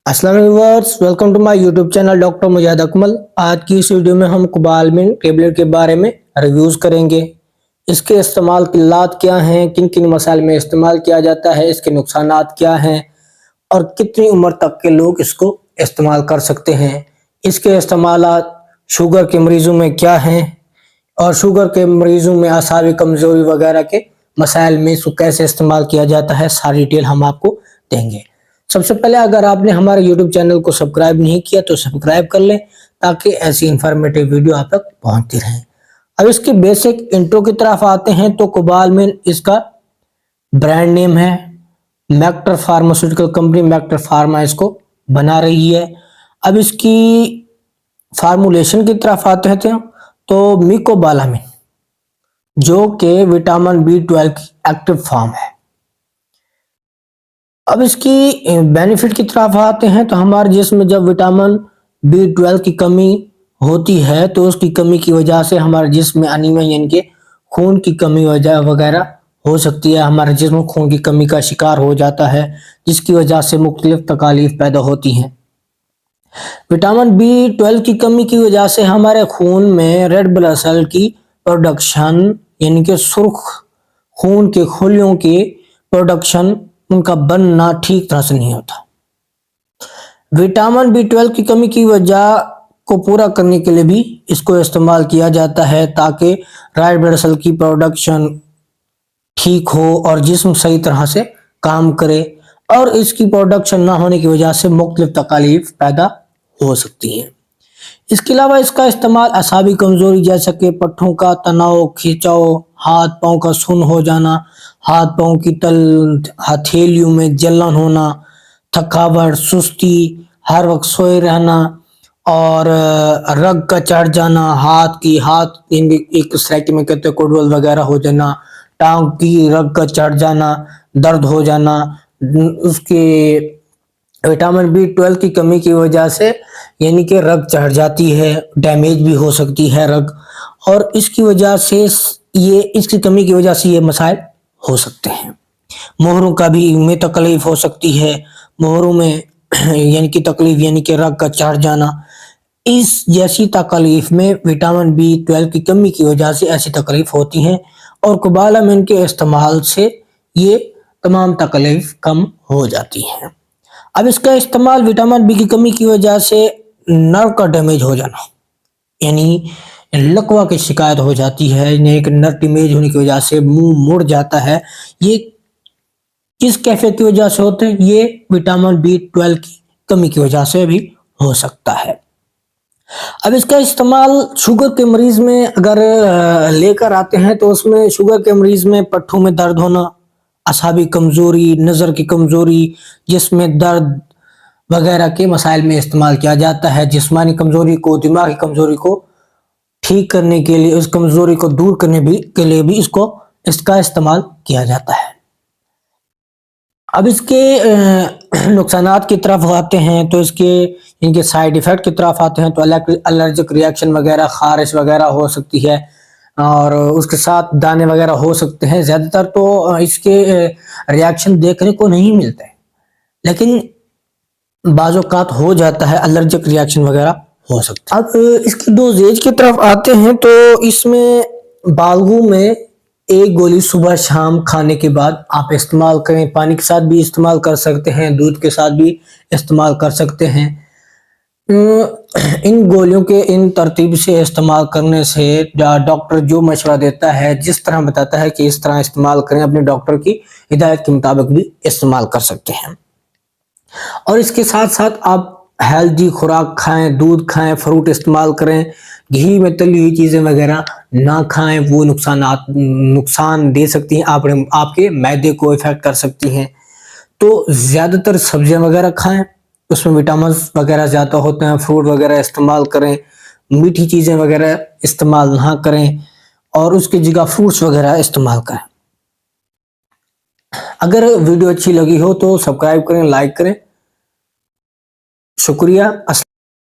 अस्सलाम viewers, welcome to my YouTube channel doctor Mujahid Akmal. आज की इस वीडियो में हम कोबालमिन टेबलेट के बारे में रिव्यूज करेंगे। इसके इस्तेमाल की लात क्या हैं, किन किन मसाइल में इस्तेमाल किया जाता है, इसके नुकसानात क्या हैं और कितनी उम्र तक के लोग इसको इस्तेमाल कर सकते हैं। इसके इस्तेमालात शुगर के मरीजों में क्या हैं और शुगर के मरीजों में असाबी कमजोरी वगैरह के मसाइल में इसको कैसे इस्तेमाल किया जाता है, सारी डिटेल हम आपको देंगे। सबसे पहले अगर आपने हमारे YouTube चैनल को सब्सक्राइब नहीं किया तो सब्सक्राइब कर लें ताकि ऐसी इंफॉर्मेटिव वीडियो आप तक पहुंचती रहें। अब इसकी बेसिक इंट्रो की तरफ आते हैं तो कोबालमिन इसका ब्रांड नेम है। मैक्टर फार्मास्यूटिकल कंपनी मैक्टर फार्मा इसको बना रही है। अब इसकी फार्मूलेशन की तरफ आते हैं तो मिकोबालामिन जो कि विटामिन B12 की एक्टिव फॉर्म है। अब इसकी बेनिफिट की तरफ आते हैं तो हमारे जिस्म में जब विटामिन B12 की कमी होती है तो उसकी कमी की वजह से हमारे जिस्म में अनीमिया यानी कि खून की कमी वगैरह हो सकती है। हमारे जिस्म खून की कमी का शिकार हो जाता है जिसकी वजह से मुख्तलिफ तकालीफ पैदा होती हैं। विटामिन B12 की कमी की वजह से हमारे खून में रेड ब्लड सेल की प्रोडक्शन यानी कि सुर्ख खून के खोलियों की प्रोडक्शन उनका बनना ठीक तरह से नहीं होता। विटामिन B12 की कमी की वजह को पूरा करने के लिए भी इसको इस्तेमाल किया जाता है ताकि रेड ब्लड सेल की प्रोडक्शन ठीक हो और जिस्म सही तरह से काम करे, और इसकी प्रोडक्शन ना होने की वजह से मुख्तलिफ तकालीफ पैदा हो सकती हैं। इसके अलावा इसका इस्तेमाल असाबी कमजोरी जैसे कि पट्ठों का तनाव, खिंचाव, हाथ पांव का सुन्न हो जाना, हाथ पांव की तल हथेलियों में जलन होना, थकावट, सुस्ती, हर वक्त सोए रहना और रग का चढ़ जाना, हाथ एक साइड में कहते हैं कोडवल वगैरह हो जाना, टांग की रग का चढ़ जाना, दर्द हो जाना, उसके विटामिन B12 की कमी की वजह से यानी कि रग चढ़ जाती है, डैमेज भी हो सकती है रग, और इसकी वजह से इसकी कमी की वजह से ये मसाइल हो सकते हैं। मोहरों का भी में तकलीफ हो सकती है, मोहरों में यानी कि तकलीफ यानी कि रग का चढ़ जाना, इस जैसी तकलीफ में विटामिन B12 की कमी की वजह से ऐसी तकलीफ होती हैं और कोबालामिन के इस्तेमाल से ये तमाम तकलीफ कम हो जाती हैं। अब इसका इस्तेमाल विटामिन B की कमी की वजह से नर्व का डैमेज हो जाना यानी लकवा की शिकायत हो जाती है, एक नर्व डैमेज होने की वजह से मुंह मुड़ जाता है, ये किस कैफियत की वजह से होते हैं? ये विटामिन B12 की कमी की वजह से भी हो सकता है। अब इसका इस्तेमाल शुगर के मरीज में अगर लेकर आते हैं तो उसमें शुगर के मरीज में पट्ठों में दर्द होना, असाबी कमजोरी, नजर की कमजोरी, जिसमें दर्द वगैरह के मसाइल में इस्तेमाल किया जाता है। जिस्मानी कमजोरी को, दिमागी कमजोरी को ठीक करने के लिए, उस कमजोरी को दूर करने के लिए भी इसका इस्तेमाल किया जाता है। अब इसके नुकसानात की तरफ आते हैं तो इनके साइड इफेक्ट की तरफ आते हैं तो एलर्जिक रिएक्शन वगैरह, खारिश वगैरह हो सकती है और उसके साथ दाने वगैरह हो सकते हैं। ज्यादातर तो इसके रिएक्शन देखने को नहीं मिलते हैं, लेकिन बाज़-औक़ात हो जाता है, एलर्जिक रिएक्शन वगैरह हो सकता है। अब इसकी डोजेज की तरफ आते हैं तो इसमें बालगों में एक गोली सुबह शाम खाने के बाद आप इस्तेमाल करें। पानी के साथ भी इस्तेमाल कर सकते हैं, दूध के साथ भी इस्तेमाल कर सकते हैं। इन गोलियों के इन तरतीब से इस्तेमाल करने से डॉक्टर जो मशवरा देता है, जिस तरह बताता है कि इस तरह इस्तेमाल करें, अपने डॉक्टर की हिदायत के मुताबिक भी इस्तेमाल कर सकते हैं। और इसके साथ साथ आप हेल्दी खुराक खाएं, दूध खाएं, फ्रूट इस्तेमाल करें, घी में तली हुई चीज़ें वगैरह ना खाएं, वो नुकसान दे सकती हैं, आपके मैदे को इफेक्ट कर सकती हैं। तो ज़्यादातर सब्जियां वगैरह खाएं, उसमें विटामिन वगैरह ज़्यादा होते हैं, फ्रूट वगैरह इस्तेमाल करें, मीठी चीज़ें वगैरह इस्तेमाल ना करें और उसकी जगह फ्रूट्स वगैरह इस्तेमाल करें। अगर वीडियो अच्छी लगी हो तो सब्सक्राइब करें, लाइक करें। शुक्रिया।